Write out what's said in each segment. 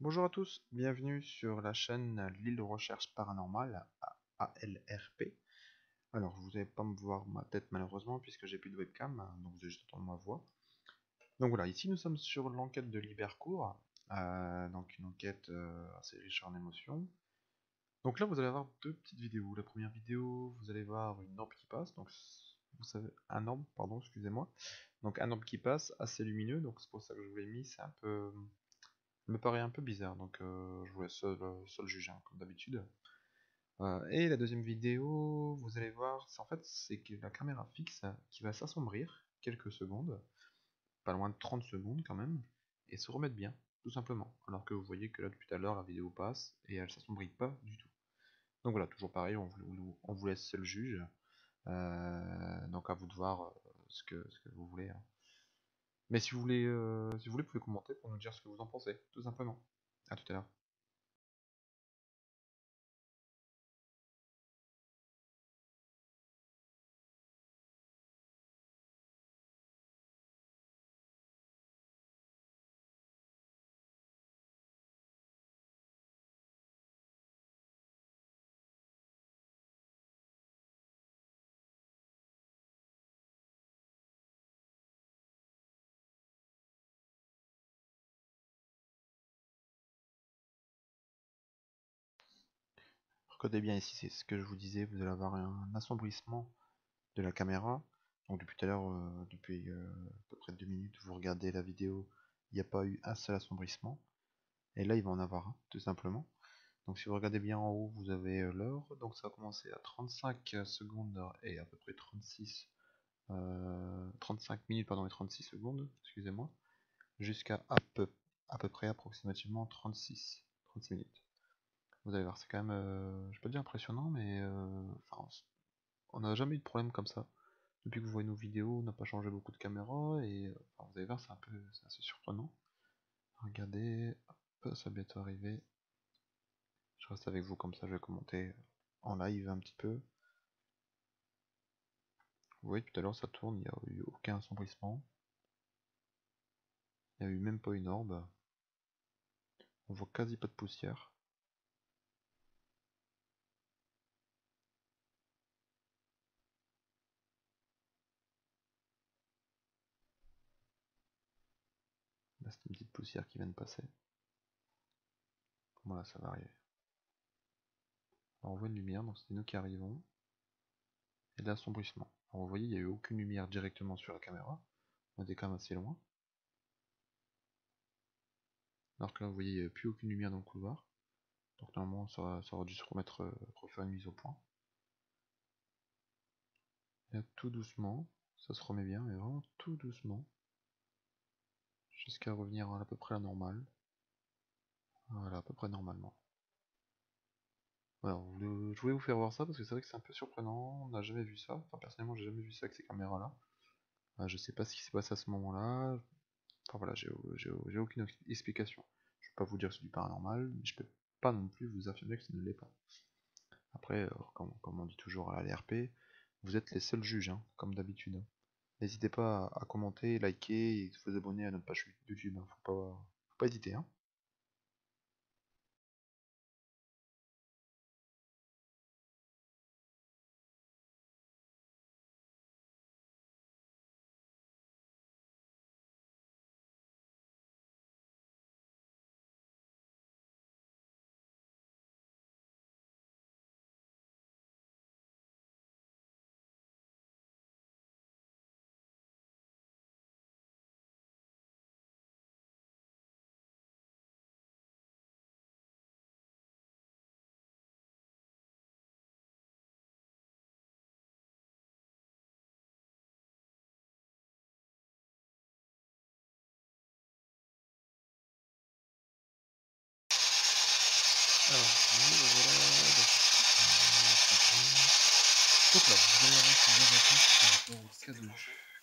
Bonjour à tous, bienvenue sur la chaîne L'île de recherche paranormale, ALRP. Alors, vous n'allez pas me voir ma tête malheureusement puisque j'ai plus de webcam, donc vous allez juste entendre ma voix. Donc voilà, ici nous sommes sur l'enquête de Libercourt, donc une enquête assez riche en émotions. Donc là vous allez avoir deux petites vidéos. La première vidéo, vous allez voir une orbe qui passe, donc vous savez, un orbe, pardon, excusez-moi. Donc un orbe qui passe, assez lumineux, donc c'est pour ça que je vous l'ai mis, c'est un peu... me paraît un peu bizarre, donc je vous laisse seul juger, hein, comme d'habitude. Et la deuxième vidéo, vous allez voir, c'est que la caméra fixe qui va s'assombrir quelques secondes, pas loin de 30 secondes quand même, et se remettre bien, tout simplement. Alors que vous voyez que là, depuis tout à l'heure, la vidéo passe et elle s'assombrit pas du tout. Donc voilà, toujours pareil, on vous laisse seul juge. Donc à vous de voir ce que vous voulez, hein. Mais si vous voulez, vous pouvez commenter pour nous dire ce que vous en pensez, tout simplement. À tout à l'heure. Regardez bien ici, c'est ce que je vous disais, vous allez avoir un assombrissement de la caméra. Donc depuis tout à l'heure, depuis à peu près 2 minutes, vous regardez la vidéo, il n'y a pas eu un seul assombrissement. Et là, il va en avoir un, tout simplement. Donc si vous regardez bien en haut, vous avez l'heure. Donc ça va commencer à 35 secondes et à peu près 35 minutes pardon, et 36 secondes, excusez-moi, jusqu'à à peu près approximativement 36 minutes. Vous allez voir, c'est quand même, je peux pas dire impressionnant, mais on n'a jamais eu de problème comme ça. Depuis que vous voyez nos vidéos, on n'a pas changé beaucoup de caméras et vous allez voir, c'est assez surprenant. Regardez, hop, ça va bientôt arriver. Je reste avec vous comme ça, je vais commenter en live un petit peu. Vous voyez, tout à l'heure ça tourne, il n'y a eu aucun assombrissement. Il n'y a eu même pas une orbe. On voit quasi pas de poussière. Là, c'est une petite poussière qui vient de passer. Voilà, ça va arriver. Alors, on voit une lumière, donc c'est nous qui arrivons. Et de l'assombrissement. Alors, vous voyez, il n'y a eu aucune lumière directement sur la caméra. On était quand même assez loin. Alors que là, vous voyez, il n'y avait plus aucune lumière dans le couloir. Donc normalement, ça aurait dû se remettre, refaire une mise au point. Et là, tout doucement, ça se remet bien, mais vraiment tout doucement. Jusqu'à revenir à peu près à la normale. Voilà, à peu près normalement. Voilà, je voulais vous faire voir ça parce que c'est vrai que c'est un peu surprenant, on n'a jamais vu ça. Enfin, personnellement, j'ai jamais vu ça avec ces caméras-là. Je sais pas ce qui s'est passé à ce moment-là. Enfin voilà, j'ai aucune explication. Je vais pas vous dire que c'est du paranormal, mais je peux pas non plus vous affirmer que ça ne l'est pas. Après, comme on dit toujours à l'ALRP, vous êtes les seuls juges, hein, comme d'habitude, hein. N'hésitez pas à commenter, liker et vous abonner à notre page YouTube, hein. Faut pas hésiter, hein. Alors, donc là, vous allez avoir plusieurs réponses par rapport au cas 2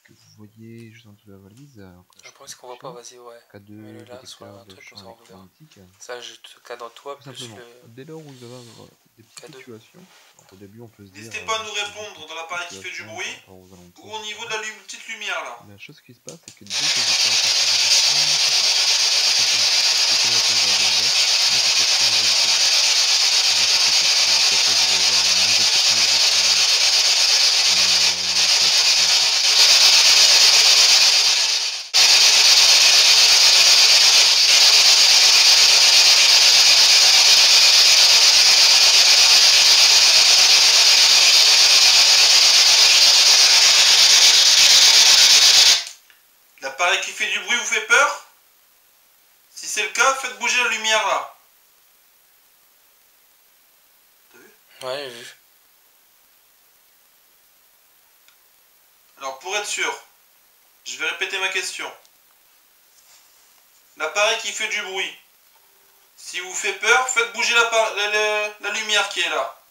que vous voyez juste en dessous de la valise. Je pense qu'on voit pas, vas-y, ouais. Cas Mets-le 2, là sur détecteur un de truc comme champ ça on regarde. électromagnétique. Ça, je te cadre toi Tout plus simplement, le dès lors où il va y avoir des petites K2. fluctuations, donc au début on peut se dire N'hésitez pas à nous c'est juste une répondre dans petite l'appareil qui fait du fluctuation bruit par rapport aux ou alentours, au etc. niveau de la petite lumière là. La chose qui se passe, c'est que dès que je passe à cette réponse, tout simplement, c'est que la réponse va aller en baisse. fait du bruit vous fait peur? Si c'est le cas, faites bouger la lumière là. T'as vu? Ouais, j'ai vu. Alors pour être sûr, je vais répéter ma question. L'appareil qui fait du bruit, si vous fait peur, faites bouger la lumière qui est là.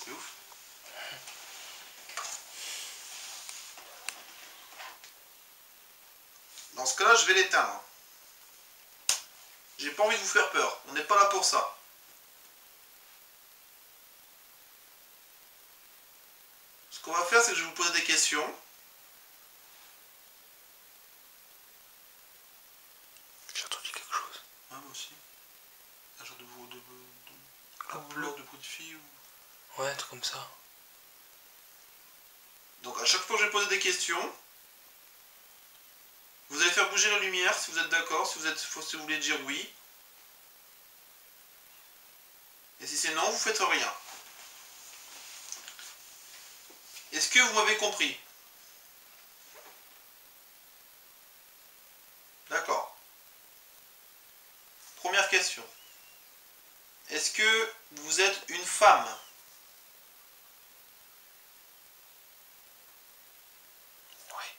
C'est ouf. Dans ce cas-là, je vais l'éteindre. J'ai pas envie de vous faire peur. On n'est pas là pour ça. Ce qu'on va faire, c'est que je vais vous poser des questions. J'ai entendu quelque chose. Ah, moi aussi. Un genre de bruit de Bleu. de bruit de fille ou... Ouais, un truc comme ça. Donc à chaque fois que je vais poser des questions, vous allez faire bouger la lumière si vous êtes d'accord, si vous voulez dire oui. Et si c'est non, vous faites rien. Est-ce que vous m'avez compris? D'accord. Première question. Est-ce que vous êtes une femme? Ouais.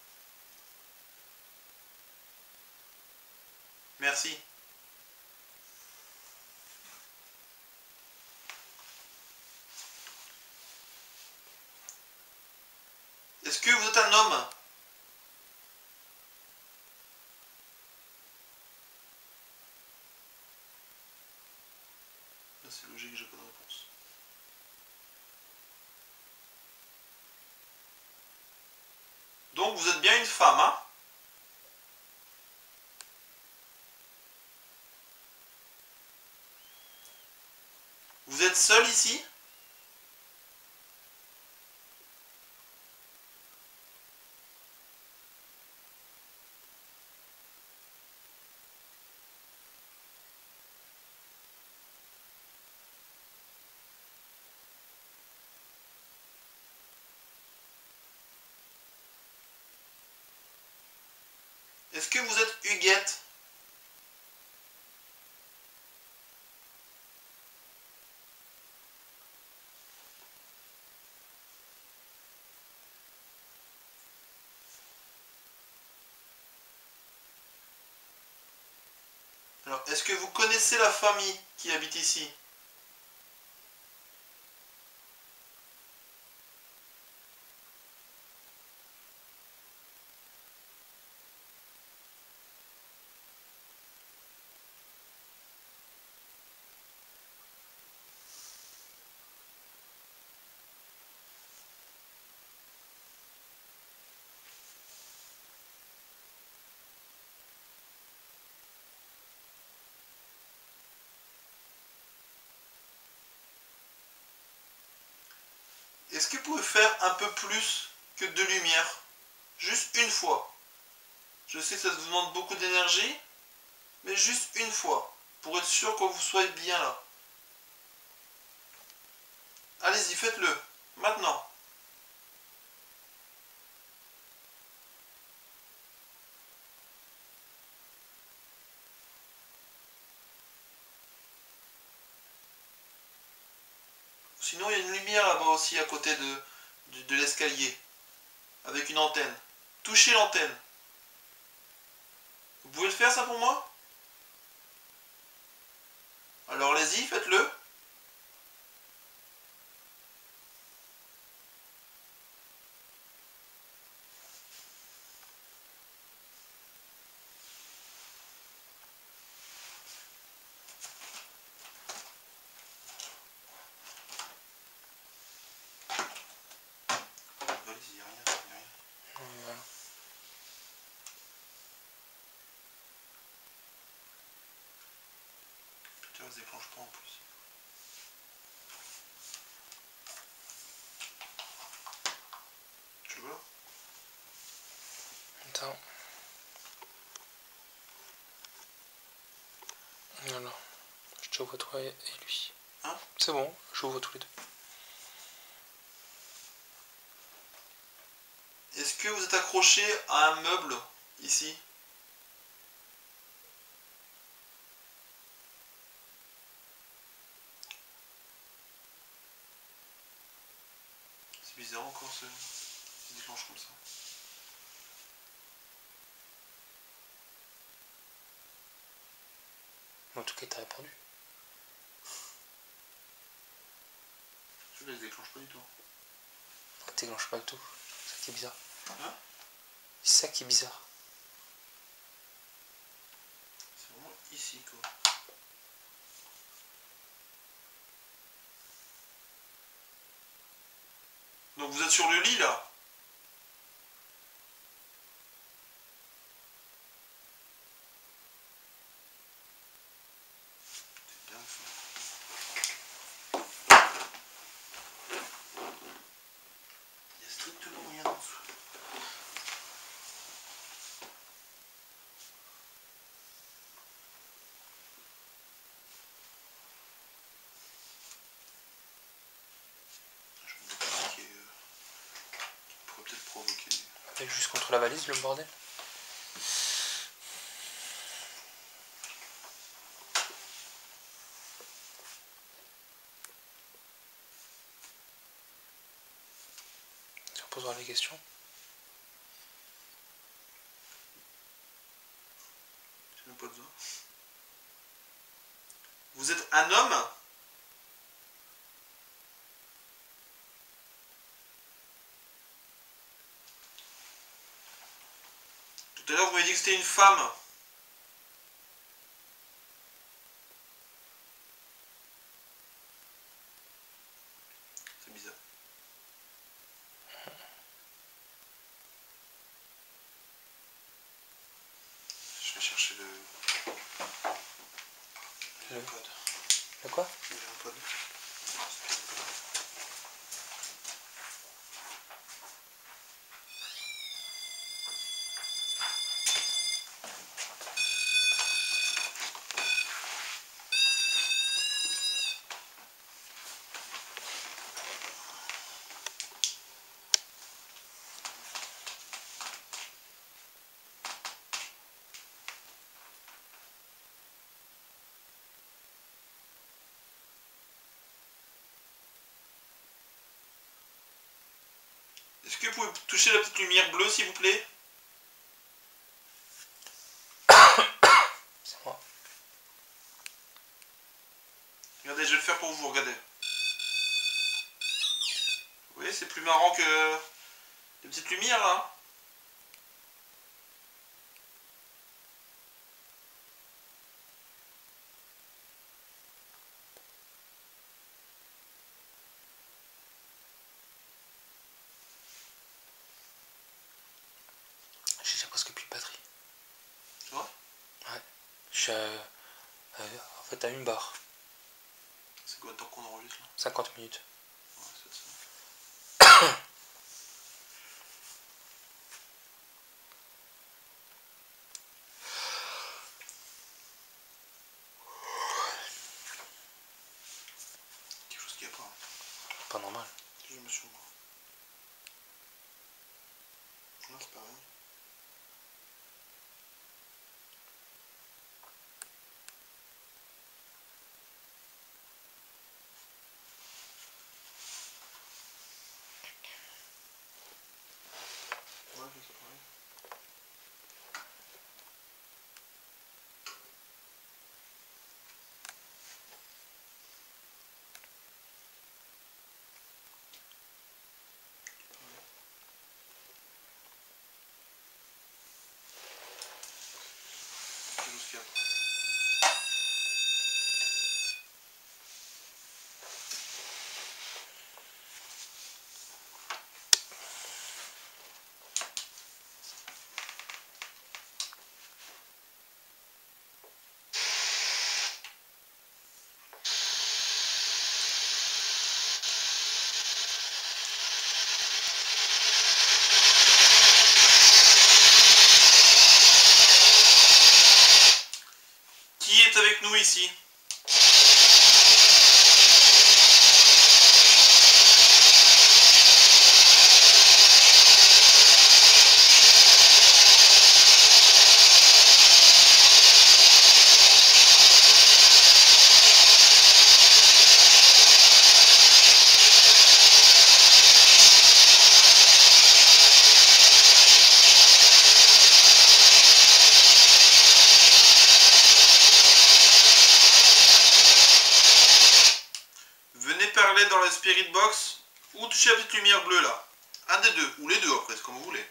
Merci. Est-ce que vous êtes un homme? C'est logique, j'ai pas de réponse. Donc vous êtes bien une femme, hein? Vous êtes seul ici? Est-ce que vous êtes Huguette? Alors, est-ce que vous connaissez la famille qui habite ici? Est-ce que vous pouvez faire un peu plus que de lumière? Juste une fois. Je sais que ça vous demande beaucoup d'énergie, mais juste une fois. Pour être sûr que vous soyez bien là. Allez-y, faites-le. Maintenant. Sinon, il y a une lumière là-bas aussi à côté de l'escalier. Avec une antenne. Touchez l'antenne. Vous pouvez le faire ça pour moi? Alors allez-y, faites-le. Allez-y, y a rien, y a rien. Voilà. Putain, elle se déclenche pas en plus. Tu le vois? Attends. je vois toi et lui. Hein? C'est bon, je vous vois tous les deux. Est-ce que vous êtes accroché à un meuble ici? C'est bizarre encore ça déclenche comme ça. En tout cas, t'as répondu. Celui-là il se déclenche pas du tout. Ça déclenche pas le tout. C'est ça qui est bizarre. Hein? C'est ça qui est bizarre. C'est vraiment ici quoi. Donc vous êtes sur le lit là? C'est dingue ça. Il y a strictement rien en dessous. Je me dis pas qui pourrait peut-être provoquer. Avec juste contre la valise, le bordel. On posera les questions. J'ai même pas besoin. Vous êtes un homme? Tout à l'heure vous m'avez dit que c'était une femme. C'est bizarre. Je vais chercher le code. Le quoi? Le code. Est-ce que vous pouvez toucher la petite lumière bleue s'il vous plaît? C'est moi. Regardez, je vais le faire pour vous, regardez. Vous voyez, c'est plus marrant que les petites lumières là. J'ai déjà presque plus de batterie. Tu vois? Ouais. Je suis en fait à une barre. C'est quoi le temps qu'on enregistre là? 50 minutes. Ouais, c'est ça. Quelque chose qui a pas. Pas normal. Je me suis moi. Non, c'est pareil. Ouais, c'est pareil. Quelque chose qui a pas. Qui est avec nous ici? Spirit Box ou toucher la petite lumière bleue là. Un des deux, ou les deux après, c'est comme vous voulez.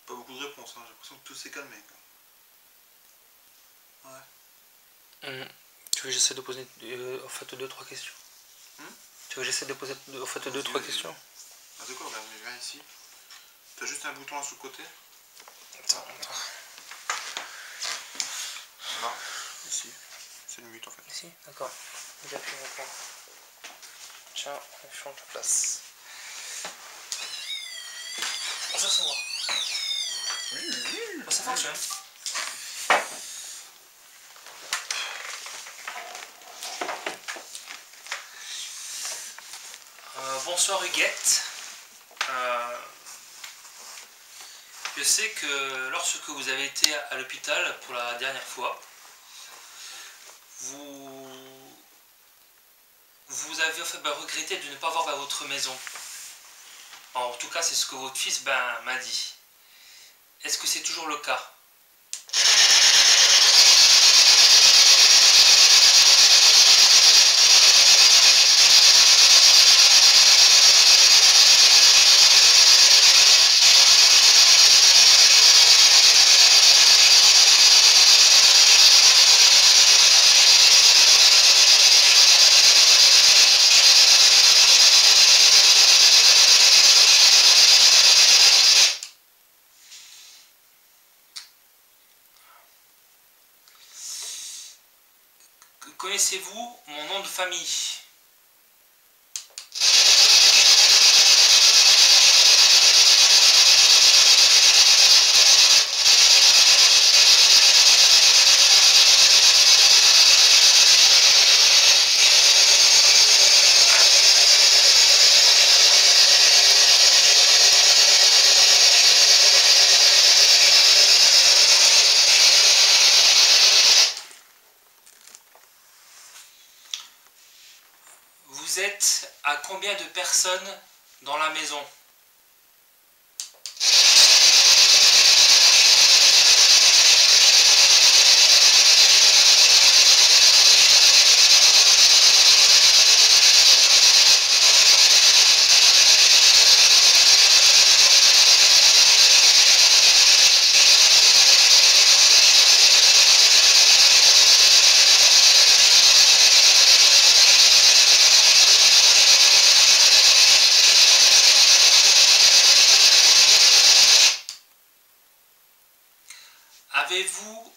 Pas beaucoup de réponses, hein. J'ai l'impression que tout s'est calmé. Ouais. Tu veux que j'essaie de poser en fait 2-3 questions? Tu veux que j'essaie de poser en fait Vas-y, 2-3 vas-y. questions? Ah d'accord, regarde, mais viens ici. T'as juste un bouton là sur le côté. Attends. Là, ici. C'est le mute en fait. Ici, d'accord. J'appuie maintenant. Tiens, on change de place. Ah, ça c'est moi. Ça fonctionne. Bonsoir Huguette. Je sais que lorsque vous avez été à l'hôpital pour la dernière fois, vous avez regretté de ne pas voir votre maison. En tout cas, c'est ce que votre fils m'a dit. Est-ce que c'est toujours le cas? Connaissez-vous mon nom de famille? Vous êtes à combien de personnes dans la maison? Avez-vous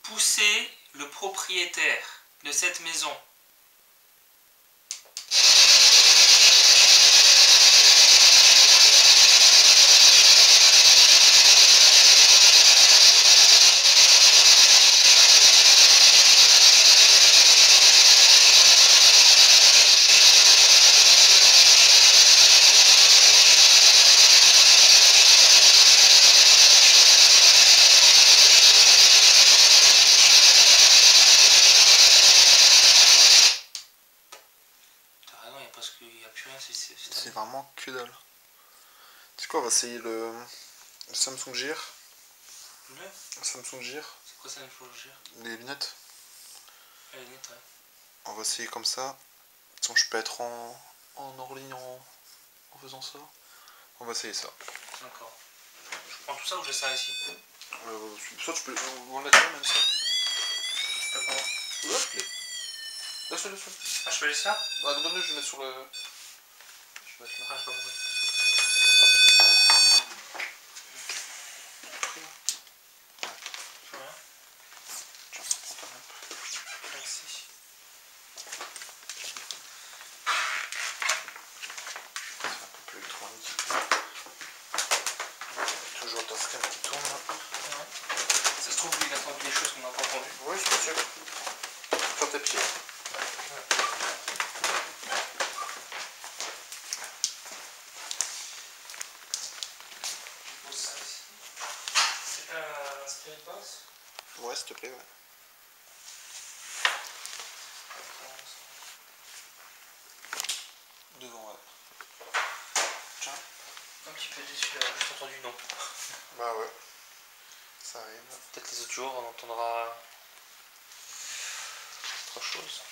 poussé le propriétaire de cette maison? Parce qu'il n'y a plus rien, C'est vraiment que dalle. Tu sais quoi, on va essayer le Samsung Gear. Le Samsung Gear. C'est quoi ça, Samsung Gear? Les lunettes. Les lunettes, ouais. On va essayer comme ça. Sinon, je peux être en hors ligne en faisant ça. On va essayer ça. D'accord. Je prends tout ça ou je laisse ça ici? Soit tu peux. On le mettre là, même ça. T'as pas. Ouais, je l'ai. Laisse-le, laisse-le. Ah, je peux laisser ça? Ah, donne-le, je vais mettre sur le. Je vais mettre là. Ah, je sais pas pourquoi. Pris, là. Je vois rien. Tiens, prends ta lampe. Merci. C'est un peu plus électronique. Ça se trouve, lui, il a entendu des choses qu'on n'a pas entendues. Oui, c'est possible. Sur tes pieds. Je pose ça ici. C'est un spirit box. Ouais, s'il te plaît, ouais. Devant, ouais. Tiens. Un petit peu déçu, là, juste entendu non. Bah ouais. Ça arrive. Peut-être les autres jours, on entendra autre chose.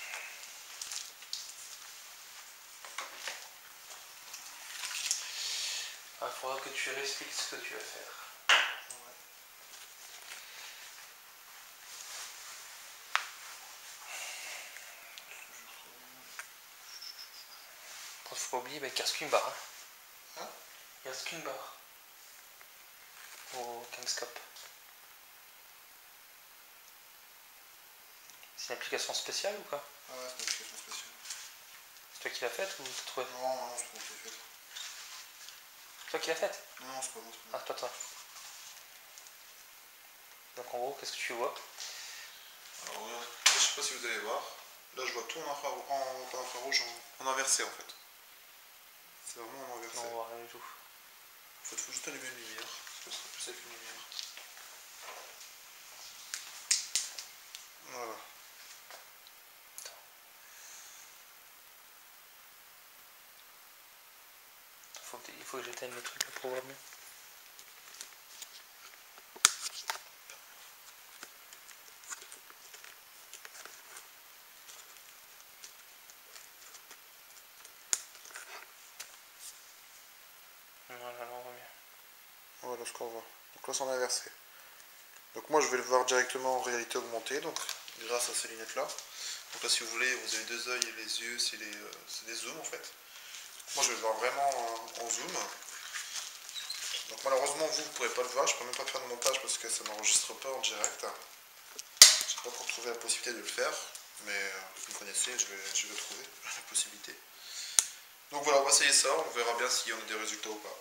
Il faudra que tu expliques ce que tu vas faire. Faut pas oublier, mais il reste qu'une barre. Hein? Il reste qu'une barre. Au camscope. C'est une application spéciale ou quoi? Ah ouais, c'est une application spéciale. C'est toi qui l'as faite ou t'as trouvé? Non, c'est pas moi qui l'ai faite. C'est toi qui l'as faite? Non, c'est pas moi. Ah, c'est pas toi. Donc en gros, qu'est-ce que tu vois? Alors regarde, là, je sais pas si vous allez voir. Là, je vois tout en infrarouge en inversé en fait. C'est vraiment en inversé. Non, on voit rien du tout. Faut juste allumer une lumière, parce que ce sera plus avec une lumière. Voilà. Il faut que j'éteigne le truc à programmer. Voilà, on revient. Voilà ce qu'on voit. Donc là, c'est en inversé. Donc moi, je vais le voir directement en réalité augmentée, donc grâce à ces lunettes là. Donc là, si vous voulez, vous avez deux yeux et les yeux, c'est des zooms en fait. Moi, je vais le voir vraiment en zoom. Donc malheureusement, vous ne pourrez pas le voir. Je ne peux même pas faire de montage parce que ça n'enregistre pas en direct. Je n'ai pas encore trouvé la possibilité de le faire, mais vous me connaissez, je vais trouver la possibilité. Donc voilà, on va essayer ça. On verra bien s'il y en a des résultats ou pas.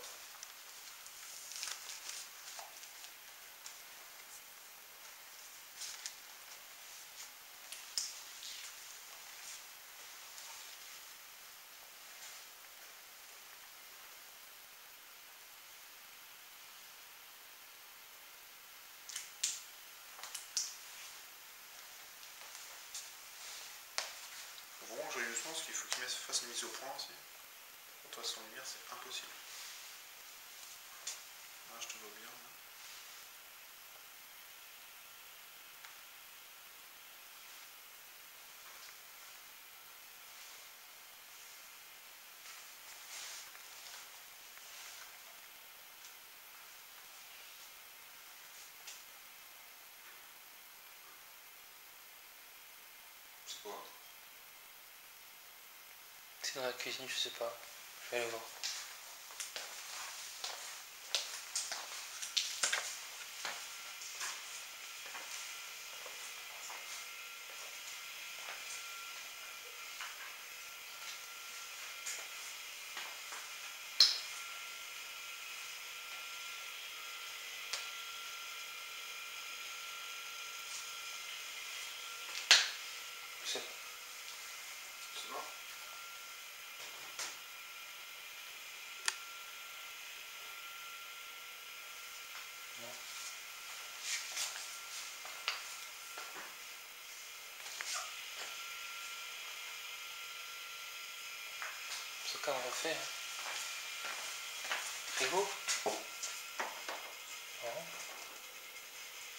Vraiment joyeusement, parce qu'il faut qu'il fasse une mise au point aussi. Pour toi, sans lumière, c'est impossible. Là, je te vois bien. Là. C'est quoi? C'est dans la cuisine, je sais pas. Je vais aller voir. Je sais pas. C'est bon? Non. C'est quand on refait. Frigo? Non.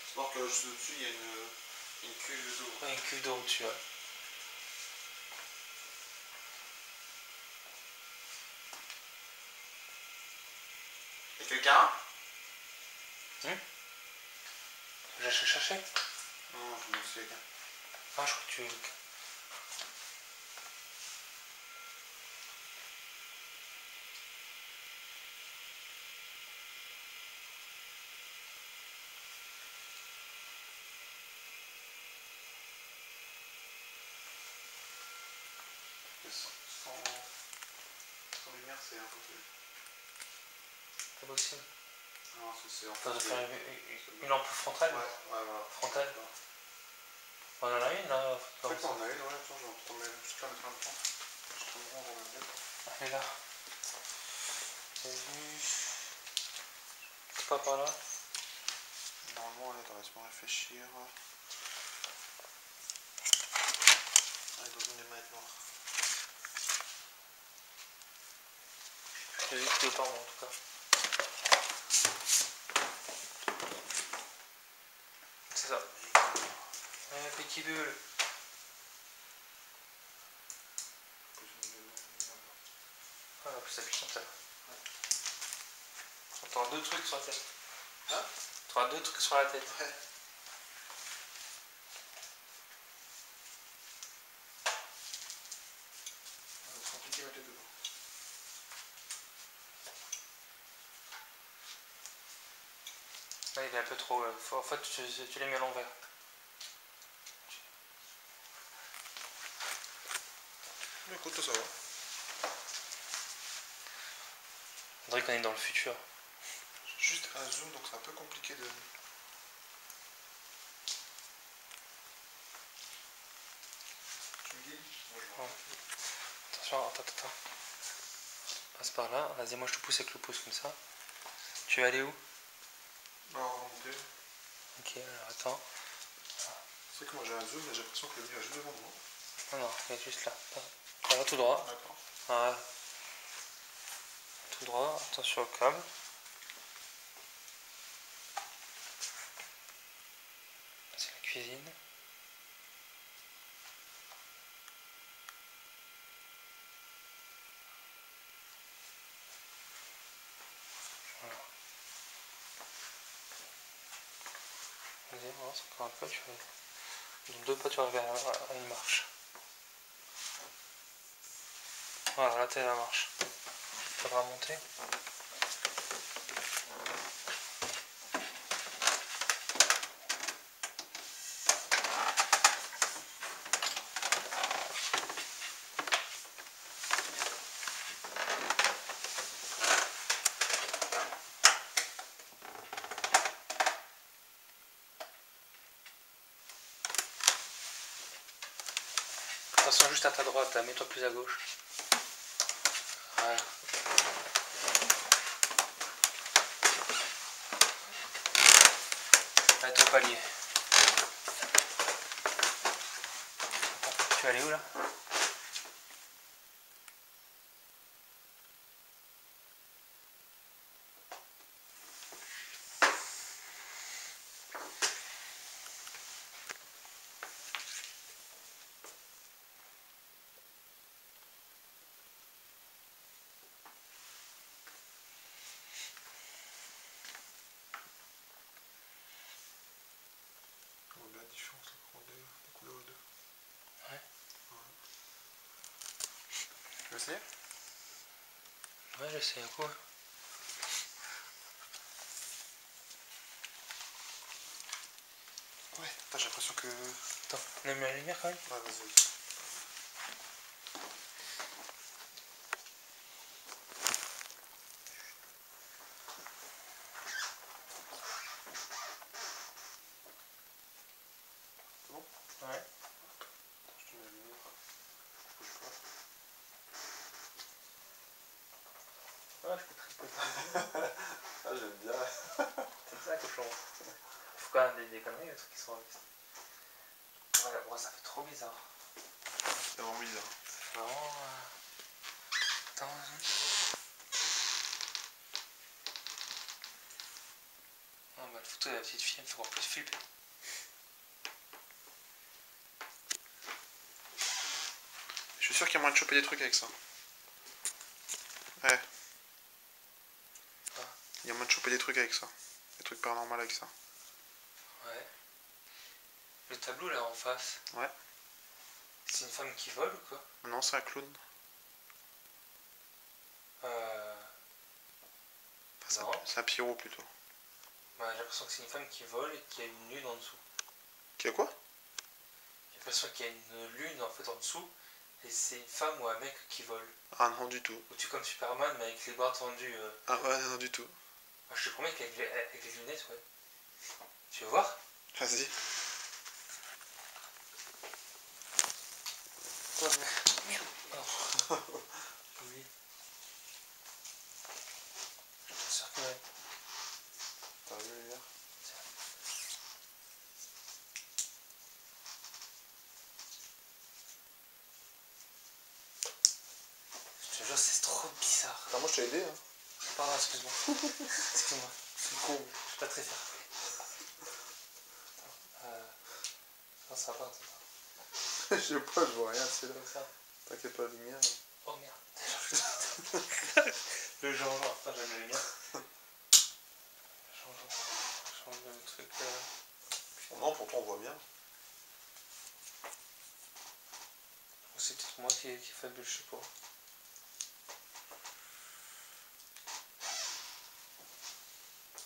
C'est voir que juste au-dessus, il y a une cuve d'eau. Ouais, une cuve d'eau au-dessus, ouais. Et quelqu'un? J'ai cherché? Non, je me suis quelqu'un. Ah, je crois que tu... Sans lumière, c'est impossible. C'est possible. Non, c'est en Ça doit fait. faire une lampe frontale. Ouais, voilà. Frontale. On en a une là. En fait, on en a une, ouais, attends, je vais te la mettre en même temps. Je te la rends en même temps. Elle est là. T'as vu? C'est pas par là? Normalement, attends, laisse-moi réfléchir. Elle est dans une des manettes noires. J'ai vu que pas moi en tout cas. C'est ça. Petit bulle. Ah, la plus puissante celle-là. T'auras deux trucs sur la tête. Hein? T'auras deux trucs sur la tête. Ouais. C'est compliqué à mettre les deux. Là, il est un peu trop. En fait, tu les mets à l'envers. Écoute, ça va. On dirait qu'on est dans le futur. Juste un zoom, donc c'est un peu compliqué de. Tu me dis? Ouais. Attention, attends. Passe par là. Vas-y, moi je te pousse avec le pouce comme ça. Tu vas aller où? Non, remonter. Ok, alors attends. C'est vrai que moi j'ai un zoom, mais j'ai l'impression que le mien est juste devant moi. Non, il est juste là. Ça va tout droit. D'accord. Voilà. Tout droit, attention au câble. C'est la cuisine. Voilà. Vas-y, avance encore un peu, tu vas... Dans deux pas, tu arrives à une marche. Voilà, là t'es à la marche. Ça va monter. Attention juste à ta droite, là, mets-toi plus à gauche. Voilà. Là, t'es au palier. Tu vas aller où là? On voit bien la différence là, des couleurs aux deux. Ouais. Tu veux essayer? Ouais, j'essaie un coup. Ouais. Ouais, j'ai l'impression que. Attends, on aime la lumière quand même? Ouais, vas-y. C'est bon? Ouais. Je te mets la lumière. Bouge pas. Ouais, je peux tripoter. Ah, j'aime bien. C'est ça, cochon. Faut quand même des conneries, les trucs qui sont restés. Ouais, bon, ça fait trop bizarre. C'est vraiment bizarre. C'est vraiment. Attends, ah bah, la photo de la petite fille, elle me fait encore plus flipper. Je suis sûr qu'il y a moyen de choper des trucs avec ça. Ouais. Ah. Il y a moyen de choper des trucs avec ça. Des trucs paranormaux avec ça. Ouais. Le tableau là en face. Ouais. C'est une femme qui vole ou quoi? Non, c'est un clown. Enfin, Non. c'est un pyro plutôt. Bah, j'ai l'impression que c'est une femme qui vole et qu'il y a une lune en dessous. Qui a quoi? J'ai l'impression qu'il y a une lune en fait en dessous et c'est une femme ou un mec qui vole. Ah non, du tout. Ou tu comme Superman mais avec les bras tendus. Ah ouais, non, du tout. Moi, je te promets qu'avec les lunettes, ouais. Tu veux voir? Vas-y. Oh, merde. Oh. J'ai oublié. Je suis sûr que ouais. T'as vu hier? Je te jure, c'est trop bizarre. Attends, moi je t'ai aidé, hein. Pardon, excuse-moi. Excuse-moi. C'est con. Je suis pas très fier. Non, ça va pas. Je sais pas, je vois rien, c'est là. Comme ça. T'inquiète pas, la lumière. Oh merde. Le genre, putain, j'aime la lumière. Change le truc. Non, pourtant on voit bien. Ou c'est peut-être moi qui est faible, je sais pas.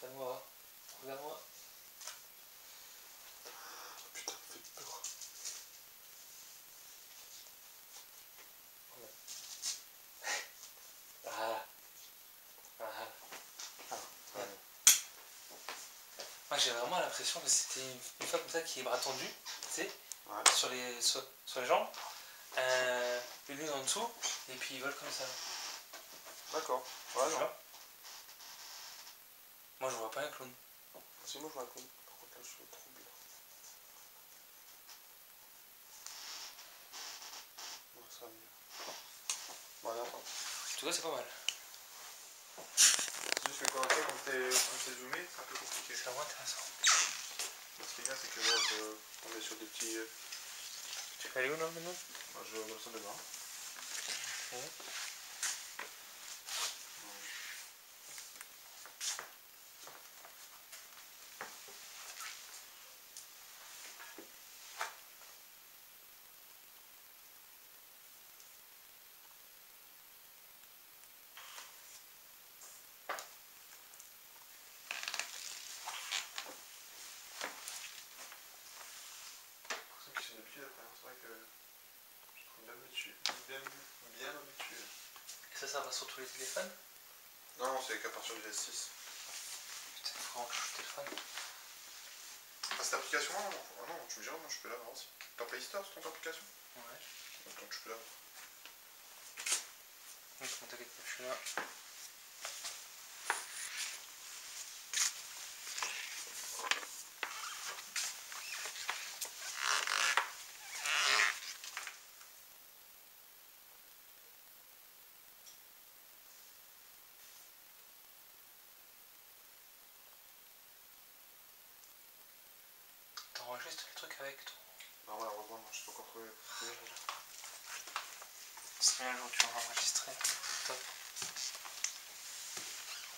Regarde-moi. Regarde-moi. Putain, ça fait peur. Ah. Ah. Ouais. Moi j'ai vraiment l'impression que c'était une fois comme ça qui est bras tendu, tu sais, Ouais. sur les jambes, une ligne en dessous, et puis il vole comme ça. D'accord. Ouais, Tu non. vois. Moi je vois pas un clown. Si moi je vois un con. Par contre là je suis trop bien. Ouais, ça va mieux. Voilà. En tout cas c'est pas mal. C'est juste que quand t'es zoomé, c'est un peu compliqué. C'est vraiment intéressant. Ce qui est bien, c'est que là, on est sur des petits. Tu vas aller où là maintenant? Moi, je me sens demain. Ouais. Pour ceux qui sont d'habitude, après, c'est vrai que je trouve bien habitué. Bien habitué. Et ça va sur tous les téléphones? Non, c'est qu'à partir du S6. Putain, il faut ranger le téléphone. Ah, cette application-là, non. Ah non, tu me diras, moi je peux l'avoir aussi. T'as Play Store, c'est ton application? Ouais. Donc tu peux l'avoir. Donc t'inquiète pas, je suis là. T'enregistres le truc avec ton... Non, malheureusement, moi, je peux encore trouver. Si un jour tu vas enregistrer, top.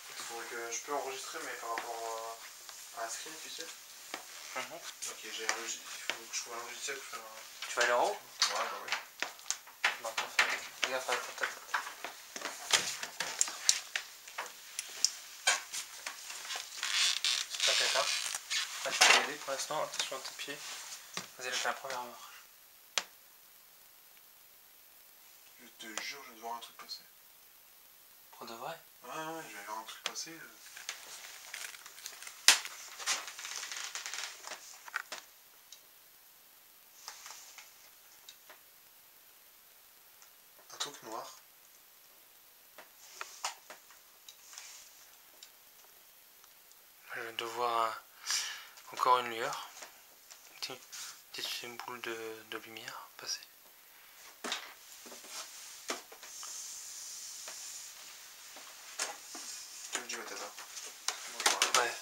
Il faudrait que je peux enregistrer, mais par rapport à un screen, tu sais. Ok, j'ai un logiciel. Il faut que je trouve un logiciel pour faire un. Tu vas aller en haut? Ouais, bah oui. Non, parfait. Fais gaffe à la portable. C'est pas tête, hein. Là, je peux t'aider pour l'instant. Attention à tes pieds. Vas-y, là, fais la première marche. Je te jure, je vais voir un truc passer. Pour de vrai? Ouais, je vais voir un truc passer. Un truc noir. Je viens de voir encore une lueur. Petite boule de lumière passer. Tu me dis ma tête, hein. Ouais.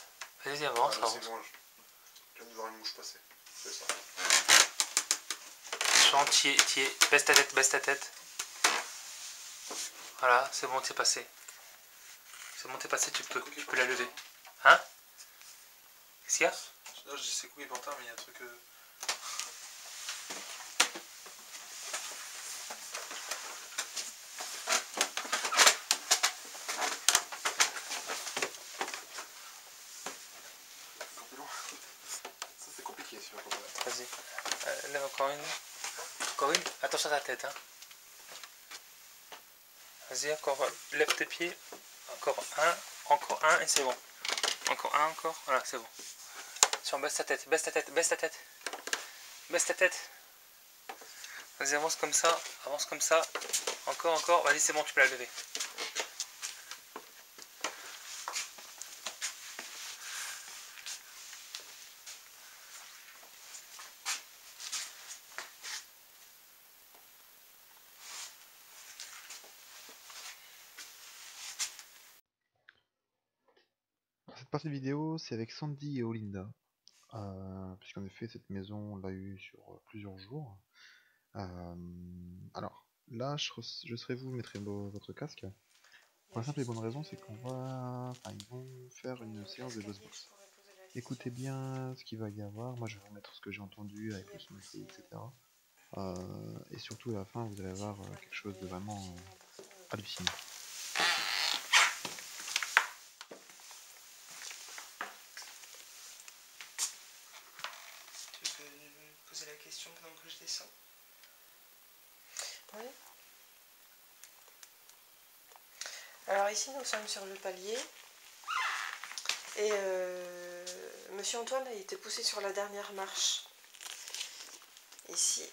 Vas-y, avance, C'est avance. bon, je viens de voir une mouche passer. C'est ça. Chante, baisse ta tête, baisse ta tête. Voilà, c'est bon, t'es passé. C'est bon, t'es passé, tu peux la lever. Hein? Qu'est-ce qu'il y a? Là, je dis c'est cool, pantin, mais il y a un truc. Ça, c'est compliqué, si on peut. Vas-y. Lève encore une. Encore une. Attention à ta tête, hein. Vas-y, encore. Lève tes pieds. Encore un et c'est bon. Encore un, encore. Voilà, c'est bon. Tiens, baisse ta tête, baisse ta tête, baisse ta tête. Baisse ta tête. Vas-y, avance comme ça, avance comme ça. Encore, encore. Vas-y, c'est bon, tu peux la lever. Cette partie de vidéo, c'est avec Sandy et Olinda. Puisqu'en effet, cette maison, on l'a eu sur plusieurs jours. Alors, là, je serai vous, mettrez votre casque. Pour la simple et bonne raison, c'est qu'on va... Enfin, ils vont faire une séance de Ghostbox. Écoutez bien ce qu'il va y avoir. Moi, je vais vous mettre ce que j'ai entendu avec le son de feu, etc. Et surtout, à la fin, vous allez avoir quelque chose de vraiment hallucinant. Tu peux me poser la question pendant que je descends? Oui. Alors ici, nous sommes sur le palier. Et Monsieur Antoine a été poussé sur la dernière marche. Ici.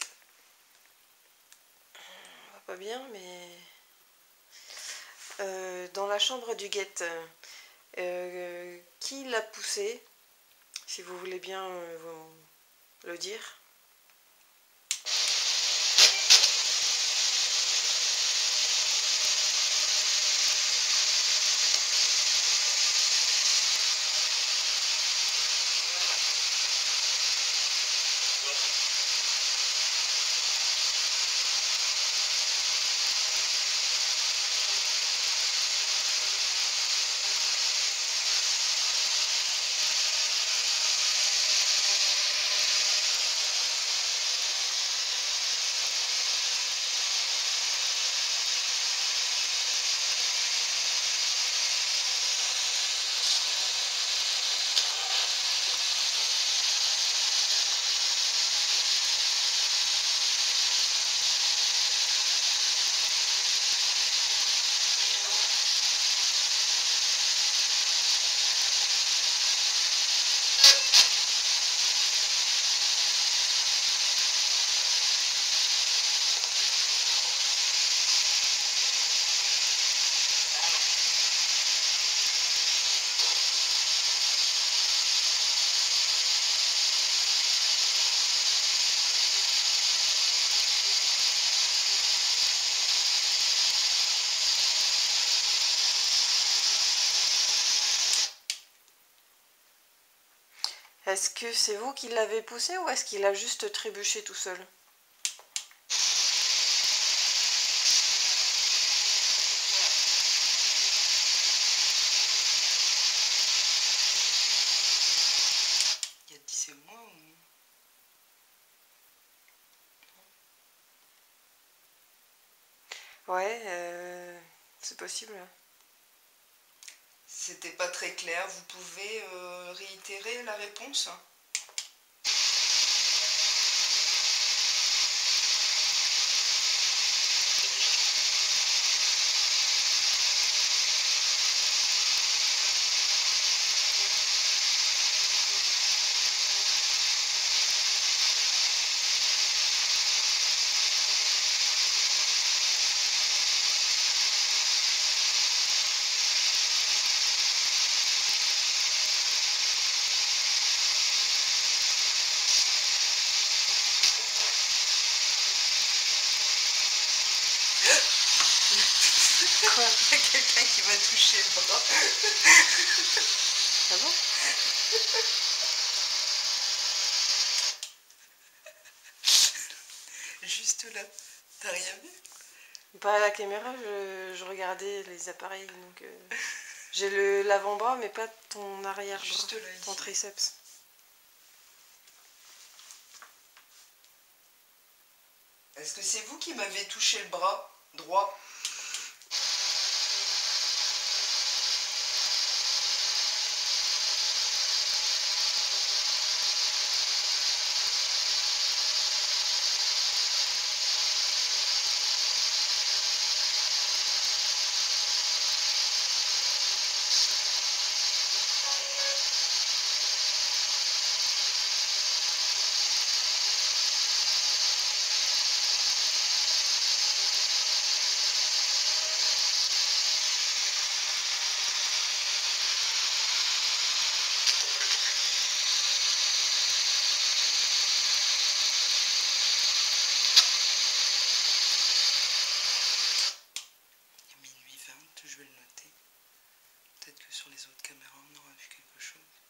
On voit pas bien, mais... dans la chambre du guette. Qui l'a poussé? Si vous voulez bien le dire. Est-ce que c'est vous qui l'avez poussé ou est-ce qu'il a juste trébuché tout seul? Il y a 10 mois ou... Ouais, c'est possible. C'était pas très clair, vous pouvez réitérer la réponse? Quoi? Il y a quelqu'un qui m'a touché le bras. Ah bon? Juste là. T'as rien vu? Pas à la caméra, je regardais les appareils, donc j'ai l'avant-bras, mais pas ton arrière-bras, Juste là, ton ici. triceps. Est-ce que c'est vous qui m'avez touché le bras droit? autres caméras, on aura vu quelque chose.